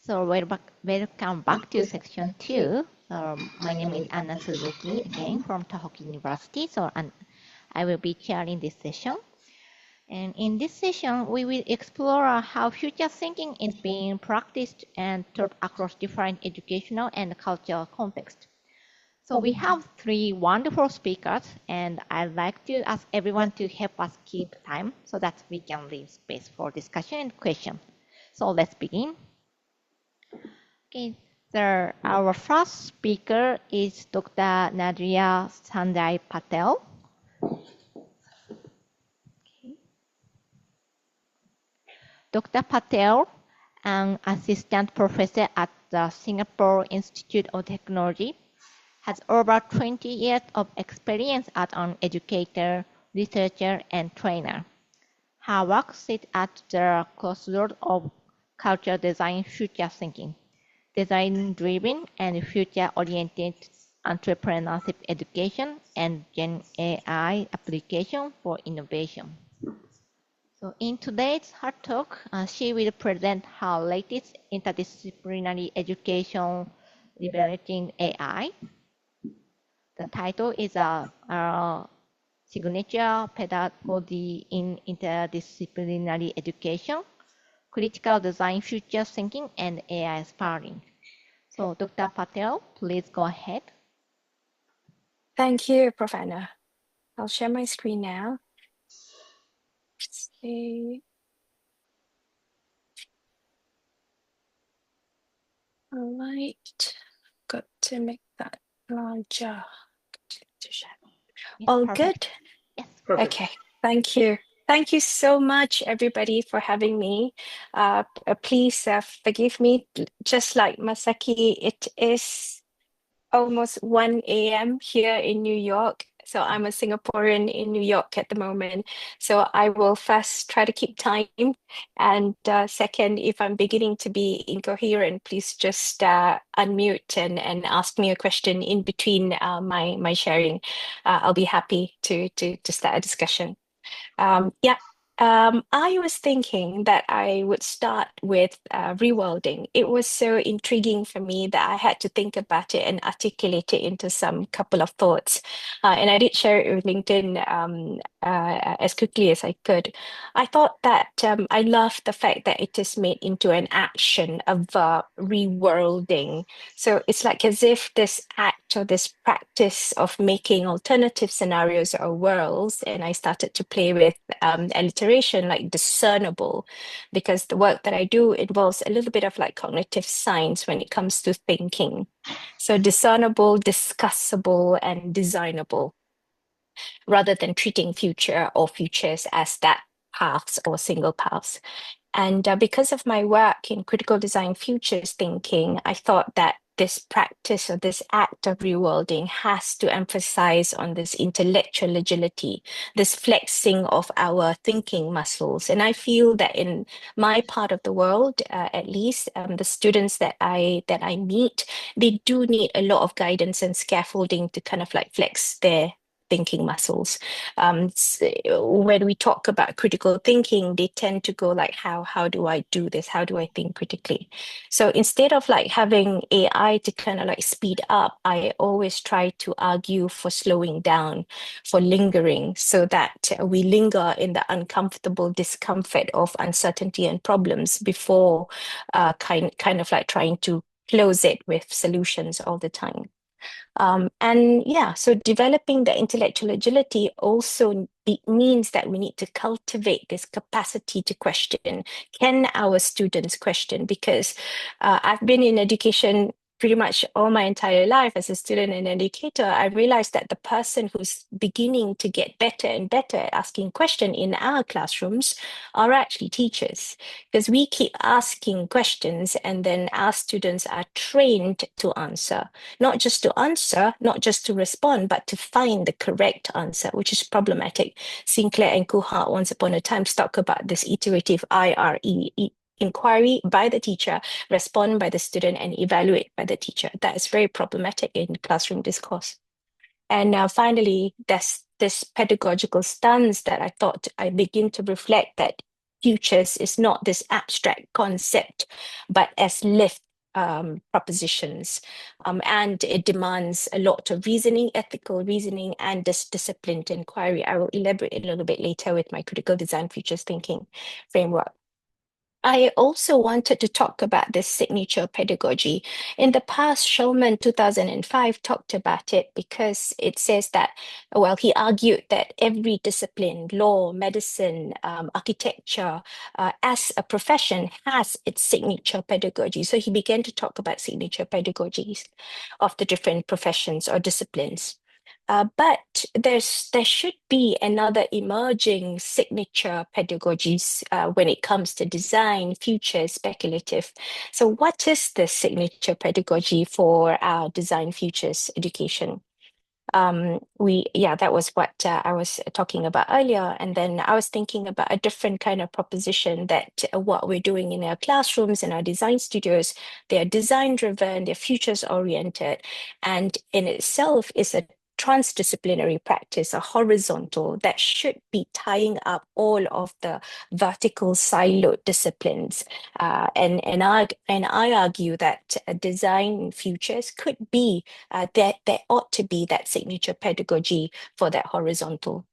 So welcome back to section 2. My name is Anna Suzuki again from Tohoku University. I will be chairing this session. And in this session, we will explore how future thinking is being practiced and taught across different educational and cultural contexts. So we have 3 wonderful speakers, and I'd like to ask everyone to help us keep time so that we can leave space for discussion and question. So let's begin. Okay, our first speaker is Dr. Nadya Patel. Okay. Dr. Patel, an assistant professor at the Singapore Institute of Technology, has over 20 years of experience as an educator, researcher, and trainer. Her work sits at the crossroads of culture design future thinking, design-driven and future-oriented entrepreneurship education, and Gen AI application for innovation. So in today's her talk, she will present her latest interdisciplinary education leveraging AI. The title is Signature Pedagogy in Interdisciplinary Education, Critical Design, Future Thinking, and AI Sparring. So Dr. Patel, please go ahead. Thank you, Prof. Anna. I'll share my screen now. See. All right. Got to make that larger. All good? Yes. Perfect. Okay. Thank you. Thank you so much, everybody, for having me. Please forgive me. Just like Masaki, it is almost 1 a.m. here in New York. So I'm a Singaporean in New York at the moment. So I will first try to keep time. And second, if I'm beginning to be incoherent, please just unmute and ask me a question in between my sharing. I'll be happy to start a discussion. I was thinking that I would start with rewilding. It was so intriguing for me that I had to think about it and articulate it into some couple of thoughts. And I did share it with LinkedIn as quickly as I could. I thought that I love the fact that it is made into an action of reworlding. So it's like as if this act or this practice of making alternative scenarios or worlds, and I started to play with alliteration like discernible, because the work that I do involves a little bit of like cognitive science when it comes to thinking. So discernible, discussable, and designable, rather than treating future or futures as that paths or single paths. And because of my work in critical design futures thinking, I thought that this practice or this act of rewilding has to emphasize on this intellectual agility, this flexing of our thinking muscles. And I feel that in my part of the world, at least, the students that I meet, they do need a lot of guidance and scaffolding to kind of like flex their thinking muscles. When we talk about critical thinking, they tend to go like, how do I do this? How do I think critically? So instead of like having AI to kind of like speed up, I always try to argue for slowing down, for lingering, so that we linger in the uncomfortable discomfort of uncertainty and problems before kind of like trying to close it with solutions all the time. So developing the intellectual agility also means that we need to cultivate this capacity to question. Can our students question? Because I've been in education pretty much all my entire life as a student and educator. I realized that the person who's beginning to get better and better at asking questions in our classrooms are actually teachers, because we keep asking questions and then our students are trained to answer, not just to answer, not just to respond, but to find the correct answer, which is problematic. Sinclair and Kuhart once upon a time talk about this iterative IRE, inquiry by the teacher, respond by the student, and evaluate by the teacher. That is very problematic in classroom discourse. And finally, there's this pedagogical stance that I thought I begin to reflect that futures is not this abstract concept, but as lived propositions. And it demands a lot of reasoning, ethical reasoning, and this disciplined inquiry. I will elaborate a little bit later with my critical design futures thinking framework. I also wanted to talk about this signature pedagogy. In the past, Shulman 2005 talked about it because it says that, well, he argued that every discipline, law, medicine, architecture, as a profession has its signature pedagogy. So he began to talk about signature pedagogies of the different professions or disciplines. But there should be another emerging signature pedagogies when it comes to design, future, speculative. So what is the signature pedagogy for our design futures education? That was what I was talking about earlier. And then I was thinking about a different kind of proposition that what we're doing in our classrooms and our design studios, they are design driven, they're futures oriented, and in itself is a transdisciplinary practice, a horizontal that should be tying up all of the vertical siloed disciplines. And I argue that design futures could be there ought to be that signature pedagogy for that horizontal.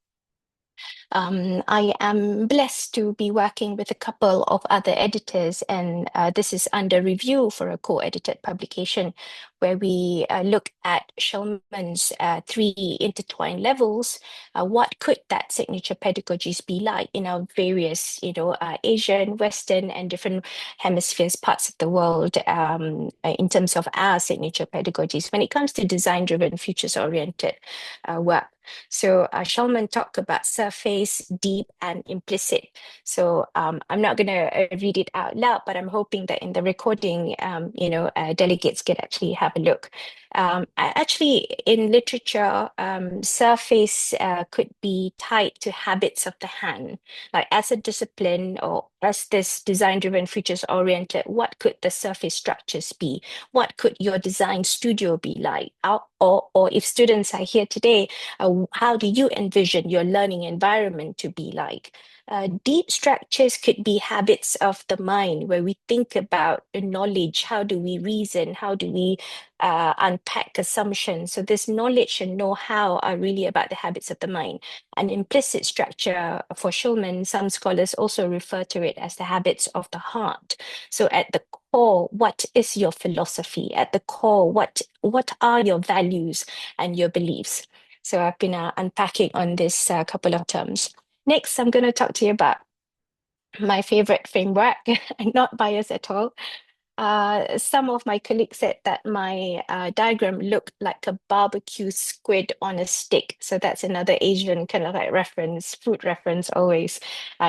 I am blessed to be working with a couple of other editors, and this is under review for a co-edited publication where we look at Shulman's three intertwined levels. What could that signature pedagogies be like in our various, Asian, Western, and different hemispheres, parts of the world, in terms of our signature pedagogies when it comes to design-driven, futures-oriented work. So Shulman talked about surface, deep, and implicit. So I'm not going to read it out loud, but I'm hoping that in the recording, delegates can actually have a look. Actually, in literature, surface could be tied to habits of the hand. Like as a discipline or as this design-driven, futures-oriented, what could the surface structures be? What could your design studio be like? Or if students are here today, how do you envision your learning environment to be like? Deep structures could be habits of the mind where we think about the knowledge. How do we reason? How do we unpack assumptions? So this knowledge and know-how are really about the habits of the mind. An implicit structure for Shulman, some scholars also refer to it as the habits of the heart. So at the core, what is your philosophy? At the core, what are your values and your beliefs? So I've been unpacking on this couple of terms. Next, I'm going to talk to you about my favorite framework. I'm not biased at all. Some of my colleagues said that my diagram looked like a barbecue squid on a stick. So that's another Asian kind of like reference, food reference always.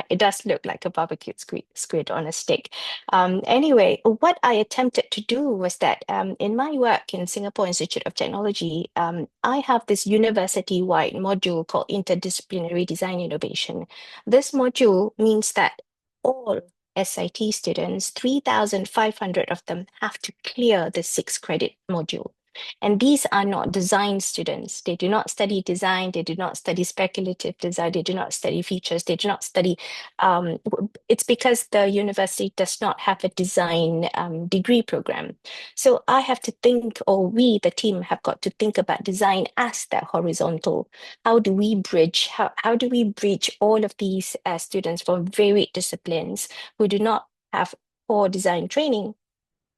It does look like a barbecue squid on a stick. Anyway, what I attempted to do was that in my work in Singapore Institute of Technology, I have this university-wide module called Interdisciplinary Design Innovation. This module means that all SIT students, 3,500 of them have to clear the 6-credit module. And these are not design students. They do not study design. They do not study speculative design. They do not study features. They do not study. It's because the university does not have a design degree program. So I have to think, or we, the team, have got to think about design as that horizontal. How do we bridge? How do we bridge all of these students from varied disciplines who do not have core design training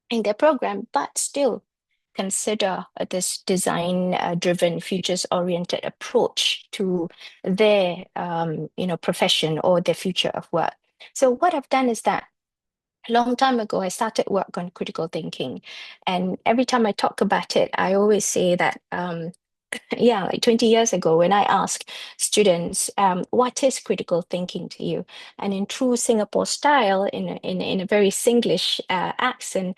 in their program, but still consider this design-driven, futures-oriented approach to their, profession or their future of work. So what I've done is that a long time ago, I started work on critical thinking, and every time I talk about it, I always say that like 20 years ago, when I asked students, what is critical thinking to you? And in true Singapore style, in a very Singlish accent,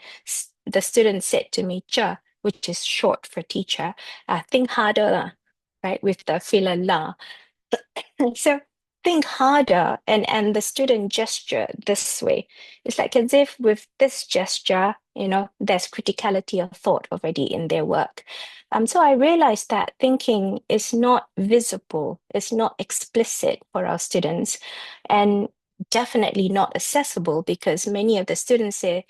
the student said to me, "Cha," which is short for teacher, think harder, lah, right? With the filler la. So think harder, and the student gesture this way. It's like as if with this gesture, there's criticality of thought already in their work. So I realized that thinking is not visible, it's not explicit for our students. And definitely not accessible because many of the students say,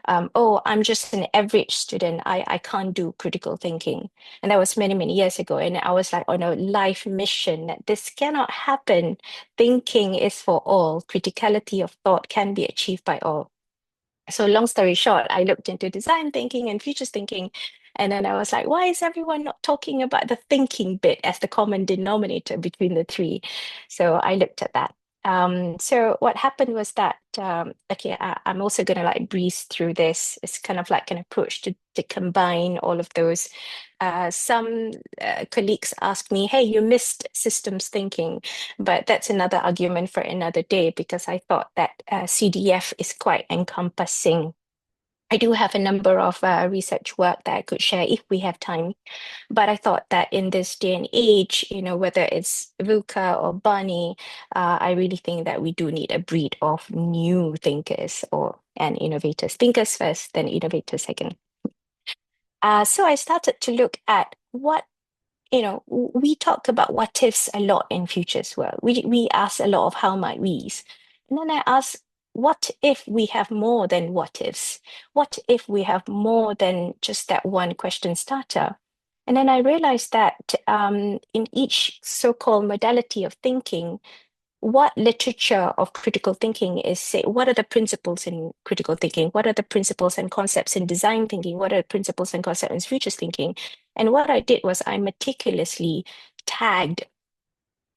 oh, I'm just an average student. I can't do critical thinking. And that was many, many years ago. And I was like on a life mission that this cannot happen. Thinking is for all. Criticality of thought can be achieved by all. So long story short, I looked into design thinking and futures thinking. And then I was like, why is everyone not talking about the thinking bit as the common denominator between the three? So I looked at that. So what happened was that, okay, I'm also going to like breeze through this. It's kind of like an approach to combine all of those. Some colleagues asked me, hey, you missed systems thinking, but that's another argument for another day because I thought that CDF is quite encompassing. I do have a number of research work that I could share if we have time, but I thought that in this day and age, whether it's VUCA or Barney, I really think that we do need a breed of new thinkers and innovators. Thinkers first, then innovators second. So I started to look at we talk about what ifs a lot in futures work. We ask a lot of how might we's. And then I ask, what if we have more than what ifs? What if we have more than just that one question starter? And then I realized that in each so-called modality of thinking, what literature of critical thinking is say, what are the principles in critical thinking? What are the principles and concepts in design thinking? What are the principles and concepts in futures thinking? And what I did was I meticulously tagged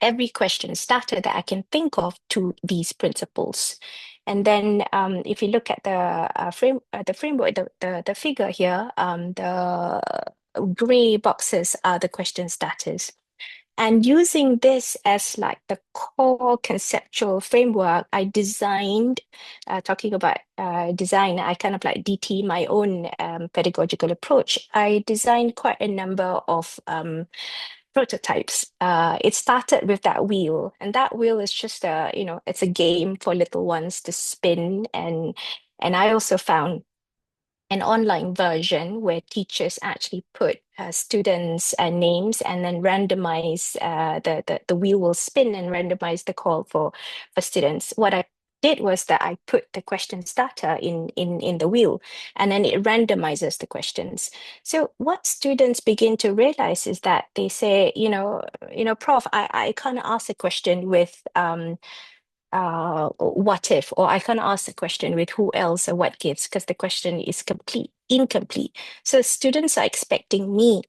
every question starter that I can think of to these principles. And then if you look at the framework, the figure here, the gray boxes are the question starters. And using this as like the core conceptual framework, I designed, talking about design, I kind of like DT my own pedagogical approach. I designed quite a number of prototypes. It started with that wheel, and that wheel is just it's a game for little ones to spin. And I also found an online version where teachers actually put students' names and then randomize the wheel will spin and randomize the call for students. What I did was that I put the question starter in the wheel and then it randomizes the questions. So what students begin to realize is that they say, Prof, I can't ask a question with what if, or I can't ask the question with who else or what gives because the question is incomplete. So students are expecting me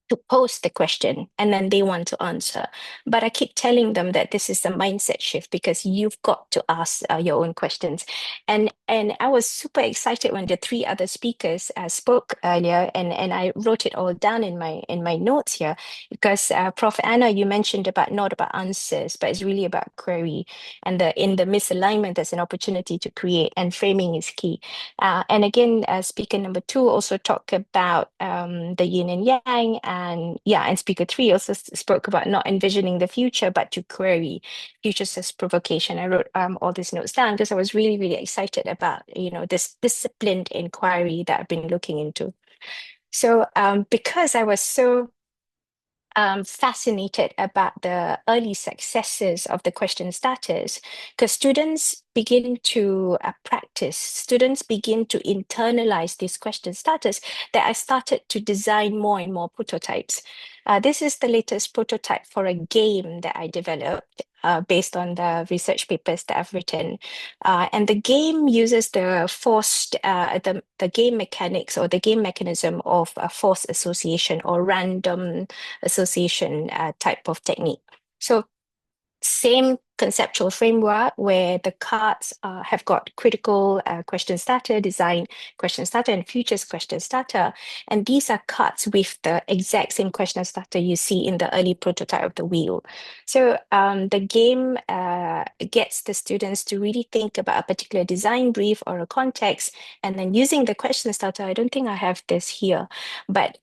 to pose the question and then they want to answer. But I keep telling them that this is a mindset shift because you've got to ask your own questions. And I was super excited when the three other speakers spoke earlier, and I wrote it all down in my notes here because Prof. Anna, you mentioned about not about answers, but it's really about query. And in the misalignment, there's an opportunity to create, and framing is key. And again, speaker number 2 also talked about the yin and yang, and speaker 3 also spoke about not envisioning the future, but to query futures as provocation. I wrote all these notes down because I was really, really excited about this disciplined inquiry that I've been looking into. So because I was so fascinated about the early successes of the question starters because students begin to practice, students begin to internalize these question starters, that I started to design more and more prototypes. This is the latest prototype for a game that I developed based on the research papers that I've written. And the game uses the game mechanics or the game mechanism of force association or random association type of technique. So same conceptual framework where the cards have got critical question starter, design question starter, and futures question starter. And these are cards with the exact same question starter you see in the early prototype of the wheel. So the game gets the students to really think about a particular design brief or a context, and then using the question starter, I don't think I have this here, but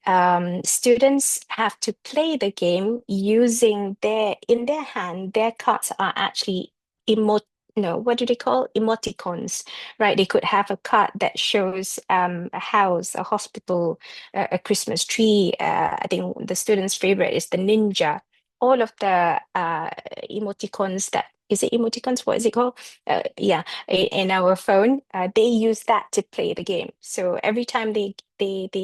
students have to play the game using in their hand, their cards are actually what do they call emoticons, right? They could have a card that shows a house, a hospital, a Christmas tree. I think the student's favorite is the ninja. All of the emoticons that is it emoticons? What is it called? Yeah, in our phone, they use that to play the game. So every time they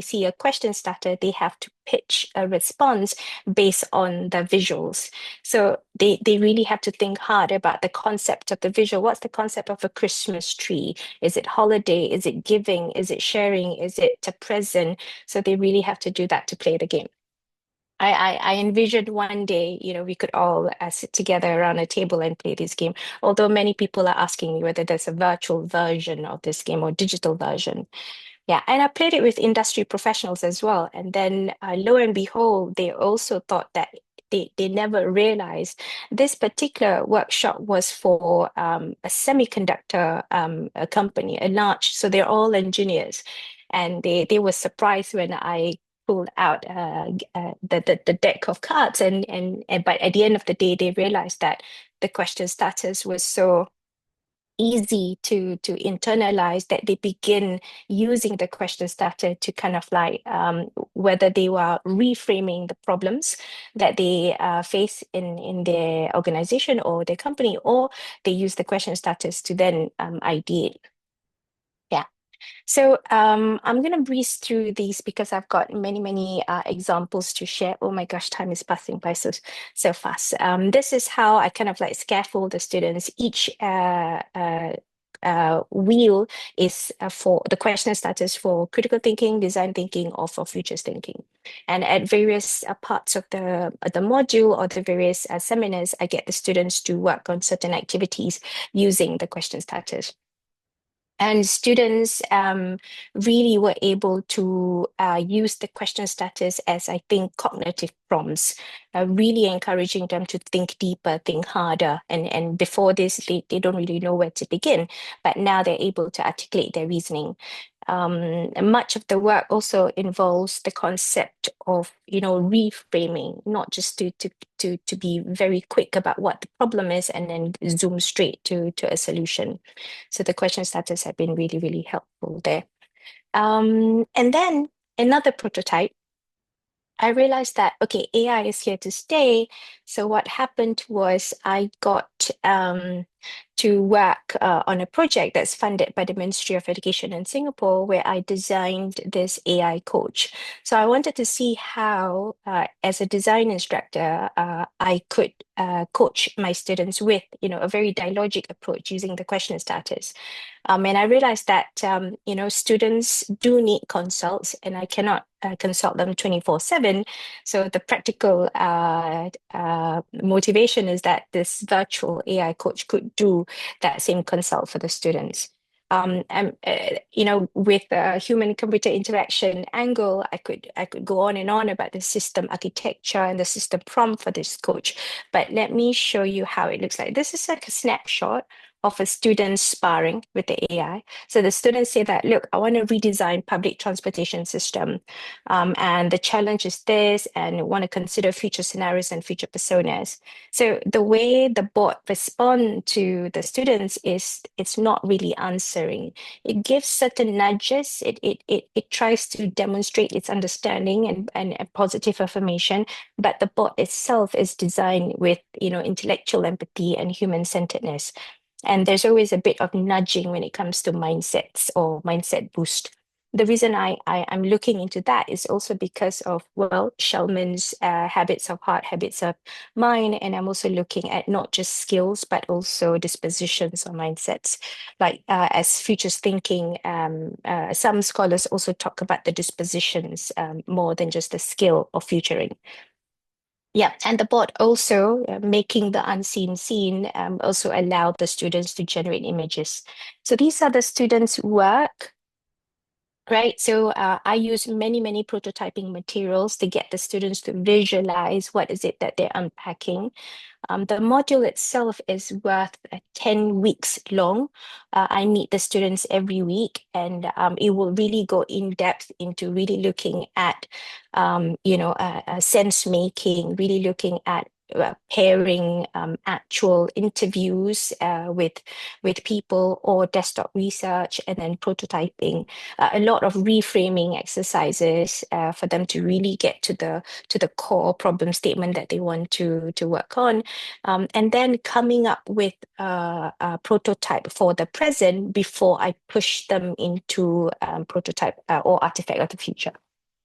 see a question starter, they have to pitch a response based on the visuals. So they really have to think hard about the concept of the visual. What's the concept of a Christmas tree? Is it holiday? Is it giving? Is it sharing? Is it a present? So they really have to do that to play the game. I envisioned one day, we could all sit together around a table and play this game. Although many people are asking me whether there's a virtual version of this game or digital version. Yeah, and I played it with industry professionals as well. And then lo and behold, they also thought that they never realized this particular workshop was for a semiconductor a company, a large, so they're all engineers. And they were surprised when I pulled out the deck of cards and but at the end of the day, they realized that the question starters was so easy to internalize that they begin using the question starter to kind of like whether they were reframing the problems that they face in their organization or their company, or they use the question starters to then ideate. Yeah. So I'm going to breeze through these because I've got many examples to share. Oh my gosh, time is passing by so fast. This is how I kind of like scaffold the students. Each wheel is for the question starters for critical thinking, design thinking, or for futures thinking. And at various parts of the module or the various seminars, I get the students to work on certain activities using the question starters. And students really were able to use the question starters as, I think, cognitive prompts, really encouraging them to think deeper, think harder. And before this, they don't really know where to begin, but now they're able to articulate their reasoning. And much of the work also involves the concept of, reframing, not just to be very quick about what the problem is and then zoom straight to a solution. So the question starters have been really helpful there. And then another prototype, I realized that, okay, AI is here to stay. So what happened was I got to work on a project that's funded by the Ministry of Education in Singapore, where I designed this AI coach. So I wanted to see how, as a design instructor, I could coach my students with, a very dialogic approach using the question starters. And I realized that, students do need consults, and I cannot consult them 24/7. So the practical motivation is that this virtual AI coach could do that same consult for the students. And with a human-computer interaction angle, I could go on and on about the system architecture and the system prompt for this coach. But let me show you how it looks like. This is like a snapshot of a student sparring with the AI. So the students say that, look, I want to redesign public transportation system. And the challenge is this, and want to consider future scenarios and future personas. So the way the bot respond to the students is it's not really answering. It gives certain nudges. It tries to demonstrate its understanding and positive affirmation, but the bot itself is designed with intellectual empathy and human-centeredness. And there's always a bit of nudging when it comes to mindsets or mindset boost. The reason I'm looking into that is also because of, well, Shulman's habits of heart, habits of mind. And I'm also looking at not just skills, but also dispositions or mindsets. Like as futures thinking, some scholars also talk about the dispositions more than just the skill of futuring. Yeah, and the bot also making the unseen seen also allowed the students to generate images. So these are the students' work, right? So I use many prototyping materials to get the students to visualize what is it that they're unpacking. The module itself is worth 10 weeks long. I meet the students every week, and it will really go in depth into really looking at, sense making, really looking at pairing actual interviews with people or desktop research, and then prototyping, a lot of reframing exercises for them to really get to the core problem statement that they want to work on, and then coming up with a prototype for the present before I push them into prototype or artifact of the future.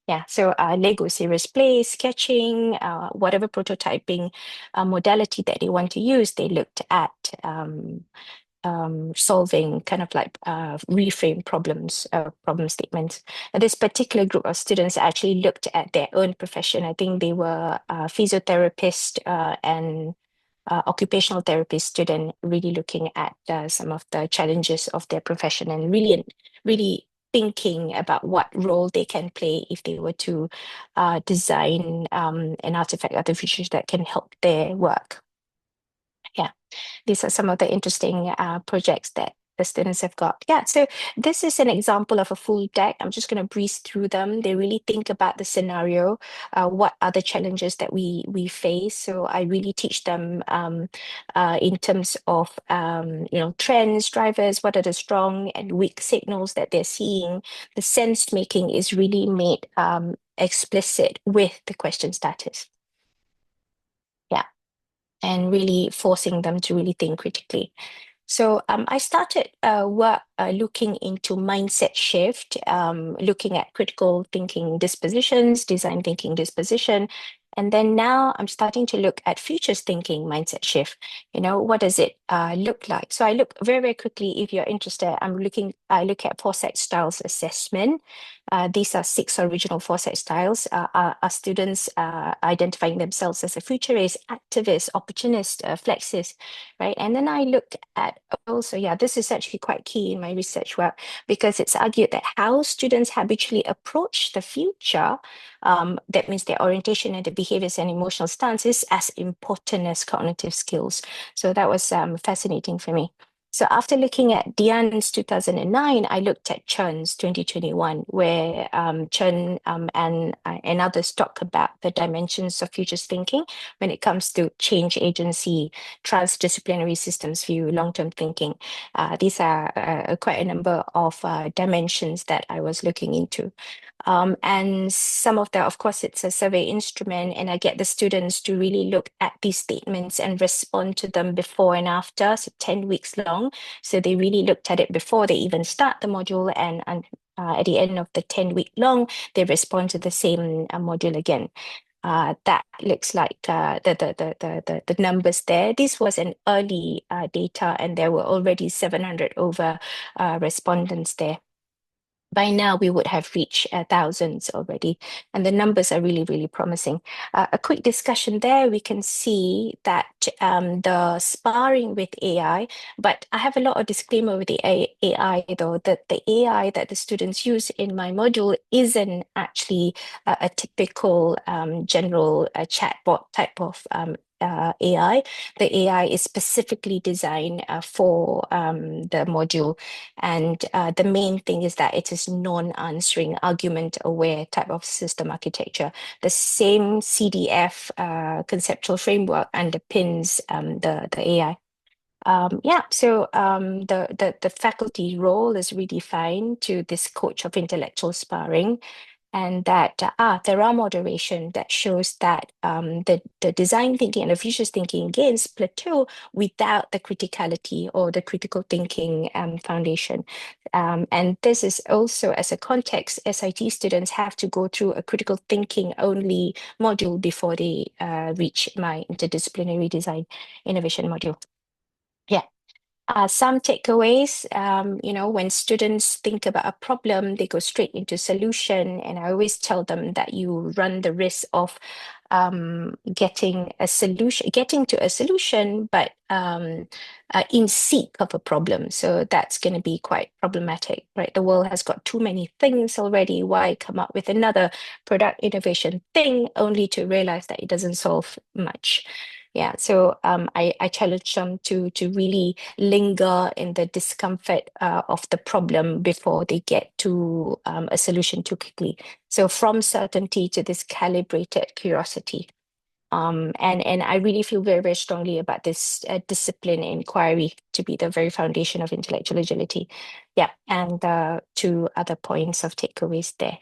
Yeah, so Lego serious play, sketching, whatever prototyping modality that they want to use, they looked at solving kind of like reframe problems, problem statements. And this particular group of students actually looked at their own profession. I think they were physiotherapists and occupational therapy student, really looking at some of the challenges of their profession and really thinking about what role they can play if they were to design an artifact of the future that can help their work. Yeah, these are some of the interesting projects that the students have got. Yeah, so this is an example of a full deck. I'm just going to breeze through them. They really think about the scenario, what are the challenges that we face. So I really teach them in terms of trends, drivers, what are the strong and weak signals that they're seeing. The sense making is really made explicit with the question starters. Yeah, and really forcing them to really think critically. So I started work looking into mindset shift, looking at critical thinking dispositions, design thinking disposition. And then now I'm starting to look at futures thinking mindset shift. What does it look like? So I look very, very quickly, if you're interested, I look at foresight styles assessment. These are 6 original foresight styles. Are students identifying themselves as a futurist, activist, opportunist, flexist, right? And then I looked at also, this is actually quite key in my research work, because it's argued that how students habitually approach the future, that means their orientation and the behaviors and emotional stance, is as important as cognitive skills. So that was fascinating for me. So after looking at Dian's 2009, I looked at Chen's 2021, where Chen and others talk about the dimensions of futures thinking when it comes to change agency, transdisciplinary systems view, long-term thinking. These are quite a number of dimensions that I was looking into. And some of that, of course, it's a survey instrument, and I get the students to really look at these statements and respond to them before and after, so 10 weeks long. So they really looked at it before they even start the module, and at the end of the 10-week long, they respond to the same module again. That looks like the numbers there. This was an early data, and there were already 700 over respondents there. By now, we would have reached thousands already, and the numbers are really, really promising. A quick discussion there, we can see that the sparring with AI, but I have a lot of disclaimer with the AI, though, that the AI that the students use in my module isn't actually a typical general chatbot type of AI. The AI is specifically designed for the module, and the main thing is that it is non-answering, argument-aware type of system architecture. The same CDF conceptual framework underpins the AI. So the faculty role is redefined to this coach of intellectual sparring, and that there are moderation that shows that the design thinking and the futures thinking gains plateau without the criticality or the critical thinking foundation. And this is also, as a context, SIT students have to go through a critical thinking only module before they reach my interdisciplinary design innovation module. Yeah. Some takeaways, when students think about a problem, they go straight into solution. And I always tell them that you run the risk of getting to a solution, but in seek of a problem. So that's going to be quite problematic, right? The world has got too many things already. Why come up with another product innovation thing only to realize that it doesn't solve much? Yeah, so I challenge them to really linger in the discomfort of the problem before they get to a solution too quickly. So from certainty to this calibrated curiosity. And I really feel very, very strongly about this discipline and inquiry to be the very foundation of intellectual agility. Yeah, and two other points of takeaways there.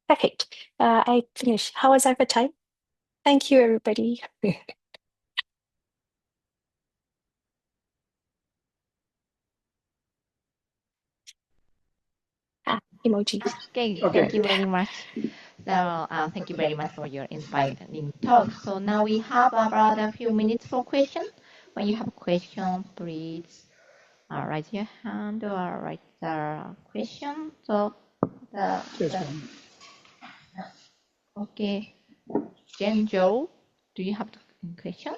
Perfect. I finished. How was I for time? Thank you, everybody. Emojis. Okay, thank Okay. you very much. So, thank you very much for your inspiring talk. So now we have about a few minutes for questions. When you have a question, please raise your hand or write the question. So, Just one. okay, Jen Jo, do you have a question?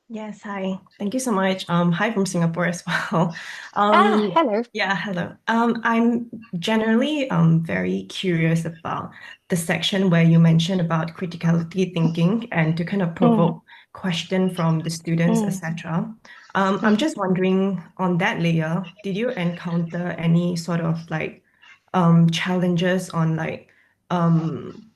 Yes, hi. Thank you so much. Hi from Singapore as well. Um, Hello. yeah, hello. I'm generally very curious about the section where you mentioned about criticality thinking and to kind of provoke question from the students, Mm, etc. I'm just wondering on that layer, did you encounter any sort of like challenges on like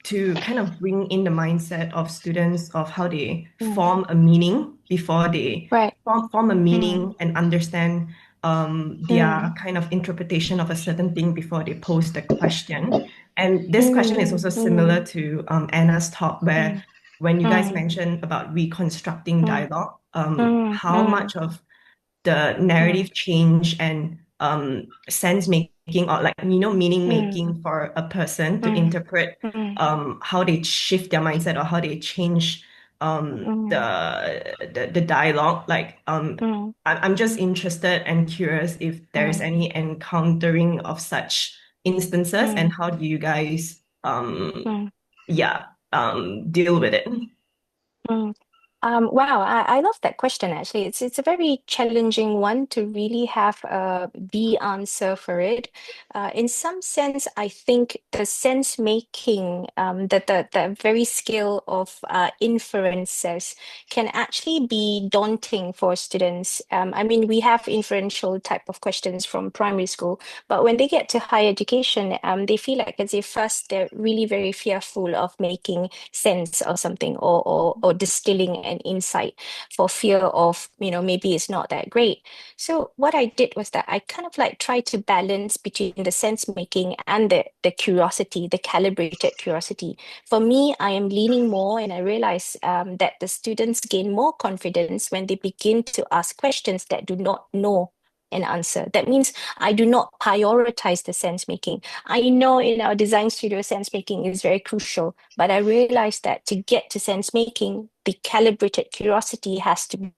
to kind of bring in the mindset of students of how they mm, form a meaning before they right. form a Mm, meaning and understand their mm, kind of interpretation of a certain thing before they pose the question. And this question is mm, also mm, similar to Anna's talk, where mm, when you guys mm, mentioned about reconstructing mm, dialogue, mm, how mm, much of the mm, narrative change and sense making or like meaning mm, making for a person to mm, interpret mm, how they shift their mindset or how they change mm, the dialogue. Like mm, I'm just interested and curious if there's mm, any encountering of such instances and mm, how do you guys mm, yeah deal with it? mm. Wow, I love that question actually. It's a very challenging one to really have the answer for it. In some sense, I think the sense making, the very skill of inferences can actually be daunting for students. I mean, we have inferential type of questions from primary school, but when they get to higher education, they feel like as if first they're really very fearful of making sense of something or distilling an insight for fear of, maybe it's not that great. So what I did was that I kind of like tried to balance between the sense making and the curiosity, the calibrated curiosity. For me, I am leaning more and I realize that the students gain more confidence when they begin to ask questions that do not know an answer. That means I do not prioritize the sense making. I know in our design studio, sense making is very crucial, but I realized that to get to sense making, the calibrated curiosity has to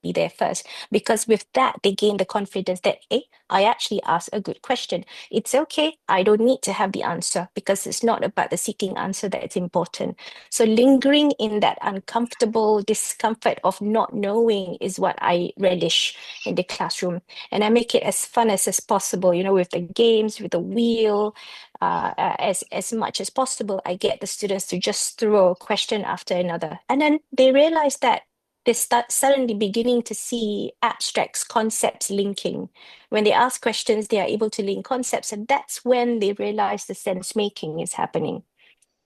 be there first, because with that they gain the confidence that, hey, I actually asked a good question. It's okay, I don't need to have the answer, because it's not about the seeking answer that's important. So lingering in that uncomfortable discomfort of not knowing is what I relish in the classroom, and I make it as fun as possible, with the games, with the wheel. As much as possible, I get the students to just throw a question after another, and then they realize that they start suddenly beginning to see abstracts, concepts linking. When they ask questions, they are able to link concepts, and that's when they realize the sense making is happening.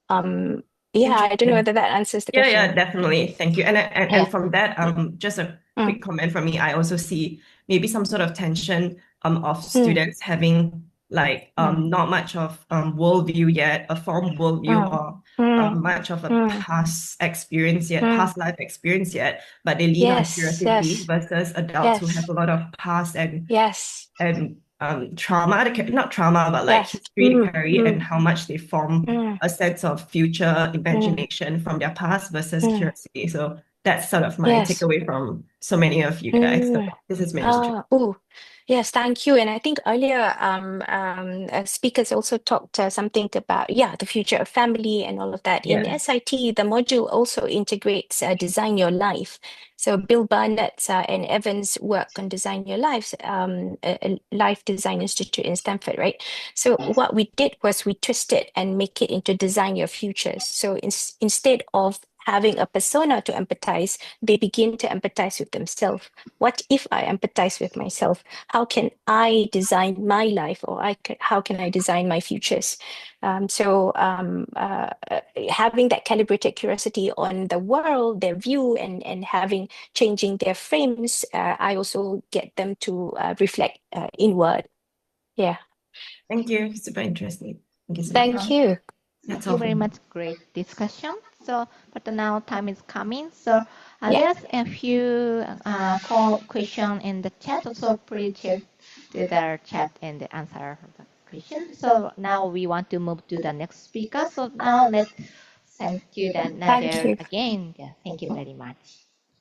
Um, yeah, I don't know Interesting. whether that answers the Yeah, question. definitely. Thank you. And Yeah. from that, just a Mm, quick comment from me. I also see maybe some sort of tension of mm, students having like mm, not much of worldview yet, a formed worldview mm, or mm, much of a mm, past experience yet, mm. past life experience yet, but they lean on Yes, curiosity yes, versus adults who have yes, a lot of past yes, and trauma, not trauma, but like yes. history to carry and how much they form Mm, a sense of future mm, imagination from their past versus mm. curiosity. So that's sort of my Yes. takeaway from so many of you guys. So Mm. this has been interesting. Oh, yes, thank you. And I think earlier, speakers also talked something about, yeah, the future of family and all of that. In Yeah. SIT, the module also integrates Design Your Life. So Bill Barnett's and Evan's work on Design Your Lives, a Life Design Institute in Stanford, right? So what we did was we twisted and make it into Design Your Futures. So instead of having a persona to empathize, they begin to empathize with themselves. What if I empathize with myself? How can I design my life, or how can I design my futures? Having that calibrated curiosity on the world, their view, and having changing their frames, I also get them to reflect inward. Yeah. Thank you. Super interesting. Thank you so Thank much. you. Thank That's you all very from me. much. Great discussion. But now time is coming. Yeah. There's a few question in the chat. So please check the chat and answer the question. So now we want to move to the next speaker. So now let's thank you, Thank Nader, you. again. Yeah, thank you very much.